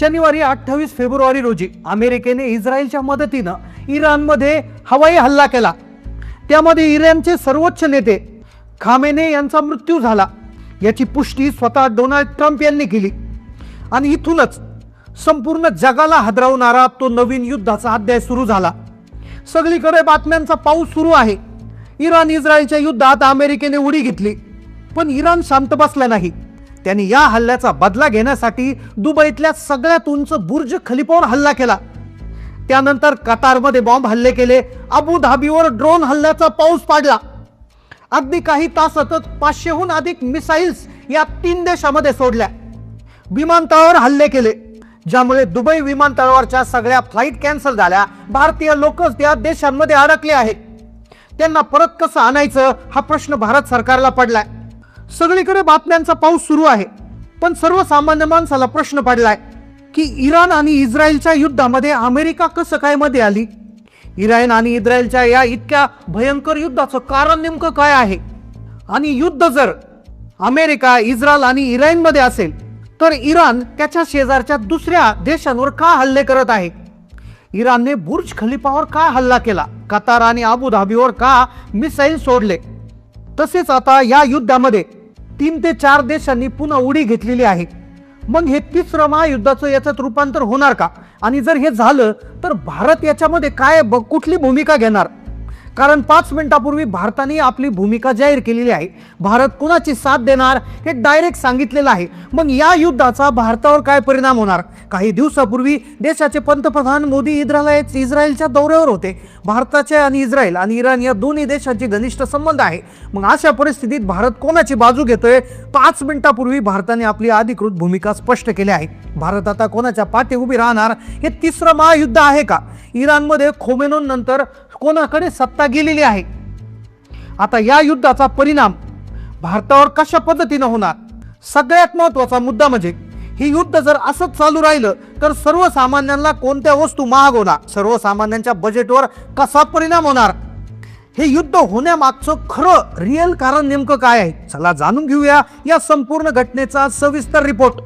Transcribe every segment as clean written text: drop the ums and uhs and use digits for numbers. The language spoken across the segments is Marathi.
शनिवारी 28 फेब्रुवारी रोजी अमेरिकेने इस्रायलच्या मदतीनं इराणमध्ये हवाई हल्ला केला। त्यामध्ये इराणचे सर्वोच्च नेते खामेने यांचा मृत्यू झाला। याची पुष्टी स्वतः डोनाल्ड ट्रम्प यांनी केली आणि इथूनच संपूर्ण जगाला हादरवणारा तो नवीन युद्धाचा अध्याय सुरू झाला। सगळीकडे बातम्यांचा पाऊस सुरू आहे। इराण इस्रायलच्या युद्धात अमेरिकेने उडी घेतली, पण इराण शांत बसला नाही। त्यांनी या हल्ल्याचा बदला घेण्यासाठी दुबईतल्या सगळ्यात उंच बुर्ज खलिफावर हल्ला केला। त्यानंतर कतारमध्ये बॉम्ब हल्ले केले। अबू धाबीवर ड्रोन हल्ल्याचा पाऊस पाडला। अगदी काही तासातच 500हून अधिक मिसाईल्स या 3 देशांमध्ये सोडल्या। विमानतळावर हल्ले केले, ज्यामुळे दुबई विमानतळावरच्या सगळ्या फ्लाईट कॅन्सल झाल्या। भारतीय लोकच त्या देशांमध्ये अडकले आहेत। त्यांना परत कसं आणायचं हा प्रश्न भारत सरकारला पडलाय। सगळीकडे बातम्यांचा पाऊस सुरू आहे, पण सर्वसामान्य माणसाला प्रश्न पडलाय की इराण आणि इस्रायलच्या युद्धामध्ये अमेरिका कसं काय मध्ये आली? इराण आणि इस्रायलच्या या इतक्या भयंकर युद्धाचं कारण नेमकं काय आहे? आणि युद्ध जर अमेरिका, इस्रायल आणि इराणमध्ये असेल तर इराण त्याच्या शेजारच्या दुसऱ्या देशांवर का हल्ले करत आहे? इराणने बुर्ज खलिफावर का हल्ला केला? कतार आणि अबू धाबीवर का मिसाईल सोडले? तसेच आता या युद्धामध्ये 3 ते 4 देशांनी पुन्हा उडी घेतलेली आहे। मग हे तिसरं महायुद्धाचं याच्यात रूपांतर होणार का? आणि जर हे झालं तर भारत याच्यामध्ये काय कुठली भूमिका घेणार? कारण 5 मिनिटापूर्वी भारताने आपली भूमिका जाहीर केलेली आहे। भारत कोणाची साथ देणार हे डायरेक्ट सांगितलेलं आहे। मग या युद्धाचा भारतावर काय परिणाम होणार? काही दिवसापूर्वी देशाचे पंतप्रधान मोदी इस्रायलच्या दौऱ्यावर होते। भारताचे आणि इस्रायल आणि इराण या दोन्ही देशांचे घनिष्ठ संबंध आहे। मग अशा परिस्थितीत भारत कोणाची बाजू घेतोय? 5 मिनिटापूर्वी भारताने आपली अधिकृत भूमिका स्पष्ट केली आहे। भारत आता कोणाच्या पाठी उभी राहणार? हे तिसरं महायुद्ध आहे का? इराणमध्ये खोमेनीनंतर कोणाकडे सत्ता गेलेली आहे? आता या युद्धाचा परिणाम भारतावर कशा पद्धतीने होणार? सगळ्यात महत्त्वाचा मुद्दा म्हणजे हे युद्ध जर असंच चालू राहिलं तर सर्वसामान्यांना कोणत्या वस्तू महाग होणार? सर्वसामान्यांच्या बजेटवर कसा परिणाम होणार? हे युद्ध होण्यामागचं खरं रिअल कारण नेमकं काय आहे? चला जाणून घेऊया या संपूर्ण घटनेचा सविस्तर रिपोर्ट।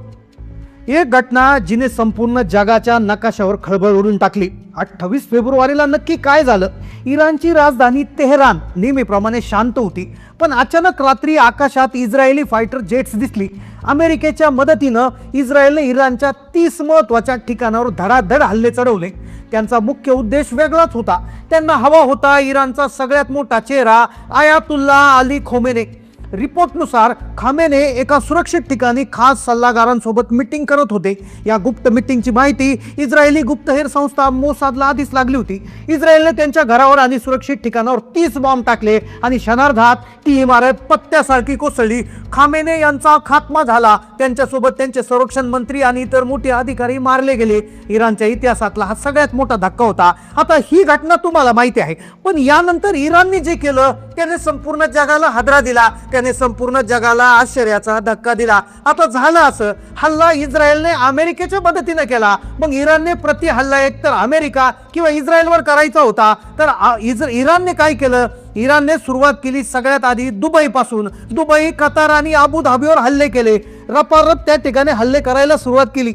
एक घटना जिने संपूर्ण जगाच्या नकाशावर खळबळ उडून टाकली। 28 फेब्रुवारीला नक्की काय झालं? इराणची राजधानी तेहरान नेहमीप्रमाणे शांत होती, पण अचानक रात्री आकाशात इस्रायली फायटर जेट्स दिसली। अमेरिकेच्या मदतीनं इस्रायलने इराणच्या 30 महत्त्वाच्या ठिकाणावर धडाधड हल्ले चढवले। त्यांचा मुख्य उद्देश वेगळाच होता। त्यांना हवा होता इराणचा सगळ्यात मोठा चेहरा आयातुल्ला अली खोमेनी। रिपोर्टनुसार खामेने एका सुरक्षित ठिकाणी खास सल्लागारांसोबत मीटिंग करत होते। या गुप्त मीटिंगची माहिती इस्रायली गुप्तहेर संस्था मोसादला आधीच लागली होती। इस्रायलने त्यांच्या घरावर आणि सुरक्षित ठिकाणावर 30 बॉम्ब टाकले आणि क्षणार्धात ती इमारत पत्त्यासारखी कोसळली। खामेने यांचा खात्मा झाला। त्यांच्यासोबत त्यांचे संरक्षण मंत्री आणि इतर मोठे अधिकारी मारले गेले। इराणच्या इतिहासातला हा सगळ्यात मोठा धक्का होता। आता ही घटना तुम्हाला माहिती आहे, पण यानंतर इराणने जे केलं त्याने संपूर्ण जगाला हादरा दिला। त्याने संपूर्ण जगाला आश्चर्याचा धक्का दिला। आता झालं असं, हल्ला इस्रायलने अमेरिकेच्या मदतीने केला। मग इराणने प्रति हल्ला एकतर अमेरिका किंवा इस्रायलवर करायचा होता, तर इराणने काय केलं? इराणने सुरुवात केली सगळ्यात आधी दुबईपासून। दुबई, कतार आणि अबू धाबीवर हल्ले केले। रपारप त्या ठिकाणी हल्ले करायला सुरुवात केली।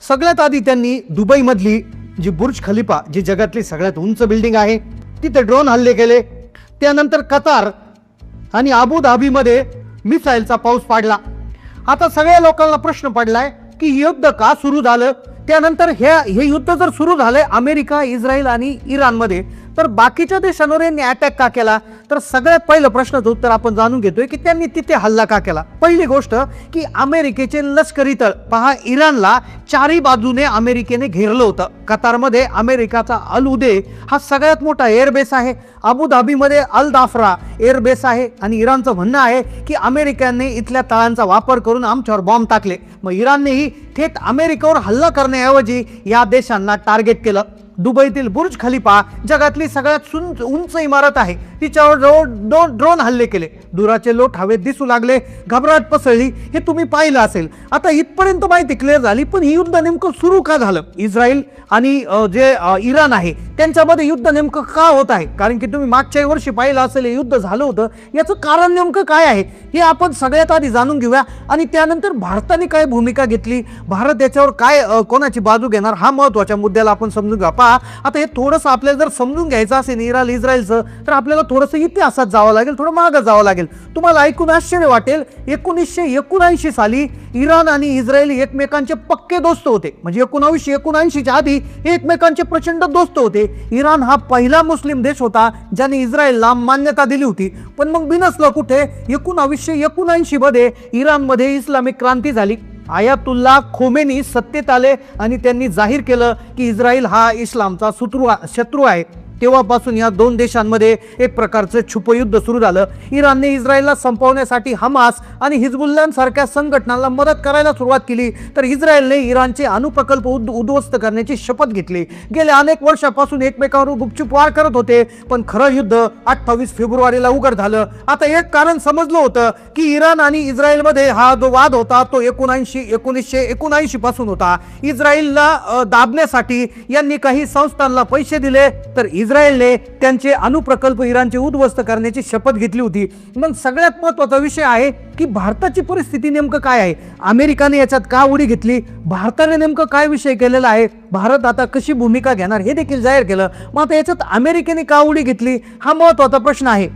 सगळ्यात आधी त्यांनी दुबईमधली जी बुर्ज खलिफा, जी जगातली सगळ्यात उंच बिल्डिंग आहे, तिथे ड्रोन हल्ले केले। त्यानंतर कतार आणि अबू धाबीमध्ये मिसाईलचा पाऊस पाडला। आता सगळ्या लोकांना प्रश्न पडलाय की युद्ध का सुरू झालं? त्यानंतर हे युद्ध जर सुरू झालंय अमेरिका, इस्रायल आणि इराणमध्ये, तर बाकीच्या देशांवर यांनी अटॅक का केला? तर सगळ्यात पहिलं प्रश्नाचं उत्तर आपण जाणून घेतोय की त्यांनी तिथे हल्ला का केला। पहिली गोष्ट की अमेरिकेचे लष्करी तळ पहा, इराणला चारी बाजूने अमेरिकेने घेरलं होतं। कतारमध्ये अमेरिकाचा अल उदे हा सगळ्यात मोठा एअरबेस आहे। अबू धाबीमध्ये अल दाफरा एअरबेस आहे आणि इराणचं म्हणणं आहे की अमेरिकेने इथल्या तळांचा वापर करून आमच्यावर बॉम्ब टाकले। मग इराणनेही थेट अमेरिकेवर हल्ला करण्याऐवजी या देशांना टार्गेट केलं। दुबईतील बुर्ज खलिफा जगातली सगळ्यात उंच इमारत आहे, तिच्यावर जवळ ड्रोन हल्ले केले, दुराचे लोट हवेत दिसू लागले, घबराट पसरली, हे तुम्ही पाहिलं असेल. आता इथपर्यंत माहिती क्लिअर झाली, पण ही युद्ध नेमकं सुरू का झालं? इस्रायल आणि जे इराण आहे त्यांच्यामध्ये युद्ध नेमकं का होत आहे? कारण की तुम्ही मागच्या वर्षी पाहिलं असेल हे युद्ध झालं होतं, याचं कारण नेमकं काय आहे हे आपण सगळ्यात आधी जाणून घेऊया आणि त्यानंतर भारताने काय भूमिका घेतली, भारत याच्यावर काय कोणाची बाजू घेणार, हा महत्त्वाच्या मुद्द्याला आपण समजून घ्या. पहा, आता हे थोडंसं आपल्याला जर समजून घ्यायचं असेल इस्रायलचं, तर आपल्याला थोडंसं इतिहासात जावं लागेल, थोडं मागं जावं लागेल. तुम्हाला ऐकून आश्चर्य वाटेल, 1979 साली इराण आणि इस्रायल एकमेकांचे पक्के दोस्त होते. म्हणजे 1979च्या आधी एकमेकांचे प्रचंड दोस्त होते. इराण हा पहिला मुस्लिम देश होता ज्याने इस्रायलला मान्यता दिली होती. पण मग बिनसलं कुठे, 1979 मध्ये इराणमध्ये इस्लामिक क्रांती झाली. आयातुल्ला खोमेनी सत्तेत आले आणि त्यांनी जाहीर केलं की इस्रायल हा इस्लामचा शत्रू आहे. तेव्हापासून या दोन देशांमध्ये एक प्रकारचं छुपयुद्ध सुरू झालं. इराणने इस्रायलला संपवण्यासाठी हमास आणि हिजबुल्लांसारख्या संघटनांना मदत करायला सुरुवात केली, तर इस्रायलने इराणचे अणुप्रकल्प उद्ध्वस्त करण्याची शपथ घेतली. गेल्या अनेक वर्षापासून एकमेकांवर गुपचूप वार करत होते, पण खरं युद्ध 28 फेब्रुवारीला उघड झालं. आता एक कारण समजलं होतं की इराण आणि इस्रायलमध्ये हा जो वाद होता तो 1979 पासून होता. इस्रायलला दाबण्यासाठी यांनी काही संस्थांना पैसे दिले, तर इस्रायलने त्यांचे अणुप्रकल्प इराणचे उद्ध्वस्त करण्याची शपथ घेतली होती. मग सगळ्यात महत्त्वाचा विषय आहे की भारताची परिस्थिती नेमकं काय आहे, अमेरिकाने याच्यात का उडी घेतली, भारताने नेमकं काय विषय केलेला आहे, भारत आता कशी भूमिका घेणार हे देखील जाहीर केलं. मग आता याच्यात अमेरिकेने का उडी घेतली हा महत्त्वाचा प्रश्न आहे.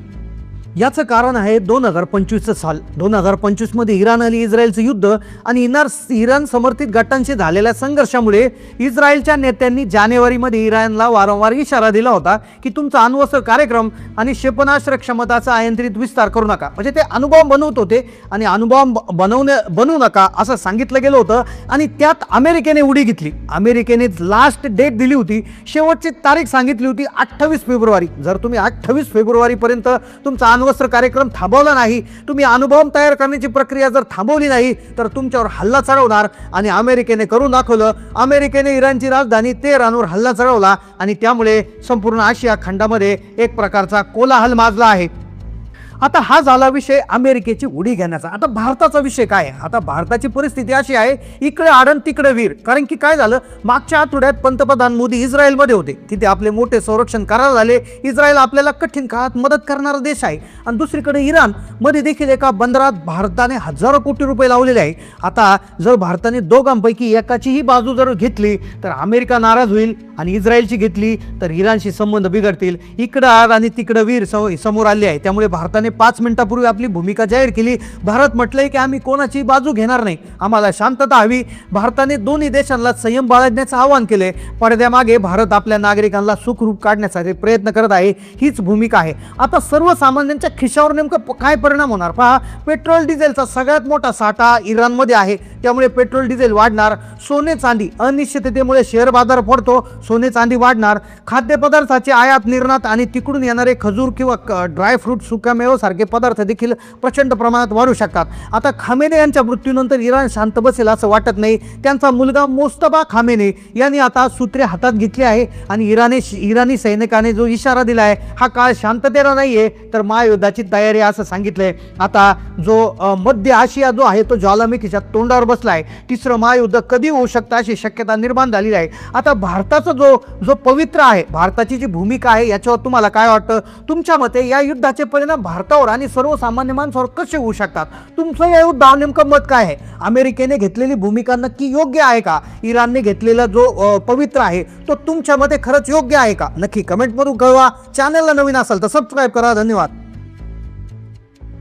याचं कारण आहे 2025 साल. 2025 मध्ये इराण आणि इस्रायलचं युद्ध आणि इराण समर्थित गटांशी झालेल्या संघर्षामुळे इस्रायलच्या नेत्यांनी जानेवारीमध्ये इराणला वारंवार इशारा दिला होता की तुमचा अण्वस्त्र कार्यक्रम आणि क्षेपणास्त्र क्षमताचा अनियंत्रित विस्तार करू नका. म्हणजे ते अणुबॉम्ब बनवत होते आणि अणुबॉम्ब बनवू नका असं सांगितलं गेलं होतं. आणि त्यात अमेरिकेने उडी घेतली. अमेरिकेने लास्ट डेट दिली होती, शेवटची तारीख सांगितली होती 28 फेब्रुवारी. जर तुम्ही 28 फेब्रुवारीपर्यंत तुमचा अण्वस्त्र कार्यक्रम थांबवला नाही, तुम्ही अणुबॉम्ब तयार करण्याची प्रक्रिया जर थांबवली नाही, तर तुमच्यावर हल्ला चढवणार. आणि अमेरिकेने करून दाखवलं. अमेरिकेने इराणची राजधानी तेहरानवर हल्ला चढवला आणि त्यामुळे संपूर्ण आशिया खंडामध्ये एक प्रकारचा कोलाहल माजला आहे. आता हा झाला विषय अमेरिकेची उडी घेण्याचा. आता भारताचा विषय काय आहे? आता भारताची परिस्थिती अशी आहे, इकडे आडन तिकडे वीर. कारण की काय झालं, मागच्या आठवड्यात पंतप्रधान मोदी इस्रायलमध्ये होते, तिथे आपले मोठे संरक्षण करार झाले. इस्रायल आपल्याला कठीण काळात मदत करणारा देश आहे. आणि दुसरीकडे इराण मध्ये देखील एका बंदरात भारताने हजारो कोटी रुपये लावलेले आहे. आता जर भारताने दोघांपैकी एकाचीही बाजू जर घेतली तर अमेरिका नाराज होईल आणि इस्रायलची घेतली तर इराणशी संबंध बिघडतील. इकडं आड आणि तिकडं वीर समोर आले आहे. त्यामुळे भारताने 5 मिनिटापूर्वी आपली भूमिका जाहीर केली. भारत म्हटलंय की आम्ही कोणाची बाजू घेणार नाही, आम्हाला शांतता हवी. भारताने दोन्ही देशांना संयम बाळगण्याचं आवाहन केले. पडद्यामागे भारत आपल्या नागरिकांना सुखरूप काढण्यासाठी प्रयत्न करत आहे, हीच भूमिका आहे. आता सर्वसामान्यांच्या खिशावर नेमकं काय परिणाम होणार? पहा, पेट्रोल डिझेलचा सगळ्यात मोठा साठा इराणमध्ये आहे, त्यामुळे पेट्रोल डिझेल वाढणार. सोने चांदी, अनिश्चिततेमुळे शेअर बाजार पडतो, सोने चांदी वाढणार. खाद्यपदार्थाचे आयात निर्यात आणि तिकडून येणारे खजूर किंवा ड्रायफ्रूट, सुकामेवा सारखे पदार्थ देखील प्रचंड प्रमाणात वाढू शकतात. आता खामेने यांच्या मृत्यूनंतर इराण शांत बसेल असं वाटत नाही. त्यांचा मुलगा मोस्तफा खामेने यांनी आता सूत्रे हातात घेतली आहे आणि इराणी सैनिकाने जो इशारा दिला आहे हा काळ शांततेला नाहीये तर महायुद्धाची तयारी असं सांगितलंय. आता जो मध्य आशिया जो आहे तो ज्वालामुखीच्या तोंडावर बसलाय. तिसरं महायुद्ध कधी होऊ शकतं अशी शक्यता निर्माण झालेली आहे. आता भारताचा जो पवित्र आहे, भारताची जी भूमिका आहे याच्यावर तुम्हाला काय वाटतं? तुमच्या मते या युद्धाचे परिणाम भारतावर आणि सर्वसामान्य माणसावर कसे होऊ शकतात? तुमचं या युद्धावर नेमकं मत काय आहे? अमेरिकेने घेतलेली भूमिका नक्की योग्य आहे का? इराणने घेतलेला जो पवित्र आहे तो तुमच्या मते खरंच योग्य आहे का? नक्की कमेंटमधून कळवा. चॅनलला नवीन असाल तर सबस्क्राईब करा. धन्यवाद.